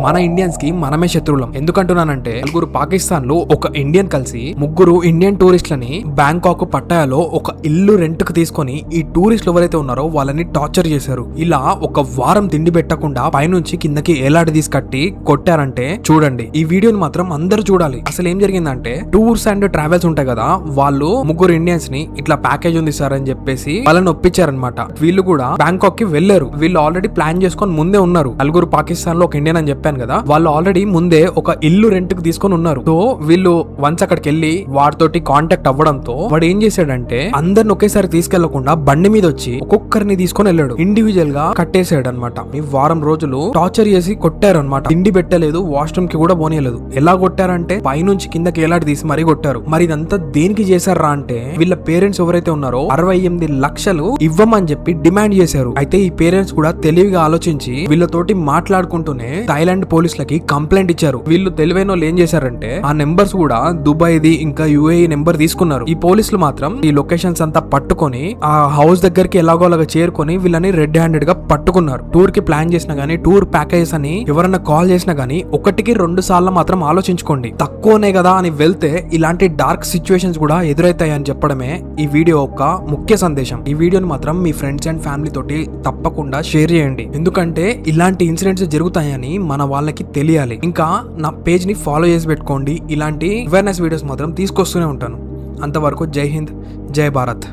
మన ఇండియన్స్ కి మనమే శత్రువులం. ఎందుకంటున్నానంటే నలుగురు పాకిస్తాన్ లో ఒక ఇండియన్ కలిసి ముగ్గురు ఇండియన్ టూరిస్టులని బ్యాంకాక్ పట్టాయాలో ఒక ఇల్లు రెంట్ కు తీసుకొని ఈ టూరిస్టులు ఎవరైతే ఉన్నారో వాళ్ళని టార్చర్ చేశారు. ఇలా ఒక వారం తిండి పెట్టకుండా పైనుంచి కిందకి ఏలాడి తీసుకట్టి కొట్టారంటే చూడండి. ఈ వీడియోని మాత్రం అందరూ చూడాలి. అసలు ఏం జరిగిందంటే టూర్స్ అండ్ ట్రావెల్స్ ఉంటాయి కదా, వాళ్ళు ముగ్గురు ఇండియన్స్ ని ఇట్లా ప్యాకేజ్ ఉంది సార్ అని చెప్పేసి వాళ్ళని ఒప్పించారనమాట. వీళ్ళు కూడా బ్యాంకాక్ కి వెళ్లారు. వీళ్ళు ఆల్రెడీ ప్లాన్ చేసుకొని ముందే ఉన్నారు. నలుగురు పాకిస్తాన్ లో ఒక ఇండియన్ అని చెప్పాను కదా, వాళ్ళు ఆల్రెడీ ముందే ఒక ఇల్లు రెంట్ కి తీసుకొని ఉన్నారు. సో వీళ్ళు వన్స్ అక్కడికి వెళ్లి వాడితోటి కాంటాక్ట్ అవ్వడంతో వాడు ఏం చేశాడంటే అందరిని ఒకేసారి తీసుకెళ్లకుండా బండి మీద వచ్చి ఒక్కొక్కరిని తీసుకొని వెళ్ళాడు. ఇండివిజువల్ గా కట్టేసాడు అనమాట. ఈ వారం రోజులు టార్చర్ చేసి కొట్టారు అనమాట. తిండి పెట్టలేదు, వాష్రూమ్ కి కూడా పోనీయలేదు. ఎలా కొట్టారంటే పైనుంచి కిందకి ఎలాంటి తీసి మరీ కొట్టారు. మరి ఇదంతా దేనికి చేశారా అంటే వీళ్ళ పేరెంట్స్ ఎవరైతే ఉన్నారో 68 లక్షలు ఇవ్వమని చెప్పి డిమాండ్ చేశారు. అయితే ఈ పేరెంట్స్ కూడా తెలివిగా ఆలోచించి వీళ్ళతోటి మాట్లాడుకుంటూనే థాయిలాండ్ పోలీసులకి కంప్లైంట్ ఇచ్చారు. వీళ్ళు తెలివైన వాళ్ళు ఏం చేశారంటే ఆ నెంబర్స్ కూడా దుబాయ్ ది ఇంకా యుఏఈ నెంబర్ తీసుకున్నారు. ఈ పోలీసులు మాత్రం ఈ లొకేషన్స్ అంతా పట్టుకొని ఆ హౌస్ దగ్గరికి ఎలాగోలాగా చేరుకొని వీళ్ళని రెడ్ హ్యాండెడ్ గా పట్టుకున్నారు. టూర్ కి ప్లాన్ చేసినా గానీ, టూర్ ప్యాకేజెస్ అని ఎవరన్నా కాల్ చేసినా గానీ 1-2 సార్లు మాత్రం ఆలోచించుకోండి. తక్కువనే కదా అని వెళ్తే ఇలాంటి డార్క్ సిచ్యువేషన్స్ కూడా ఎదురైతాయి అని చెప్పడమే ఈ వీడియో యొక్క ముఖ్య సందేశం. ఈ వీడియోని మాత్రం మీ ఫ్రెండ్స్ అండ్ ఫ్యామిలీ తోటి తప్పకుండా షేర్ చేయండి. ఎందుకంటే ఇలాంటి ఇన్సిడెంట్స్ జరుగుతాయని మన వాళ్ళకి తెలియాలి. ఇంకా నా పేజ్ ని ఫాలో చేసి పెట్టుకోండి. ఇలాంటి అవేర్నెస్ వీడియోస్ మాత్రం తీసుకొస్తూనే ఉంటాను. అంతవరకు జై హింద్, జై భారత్.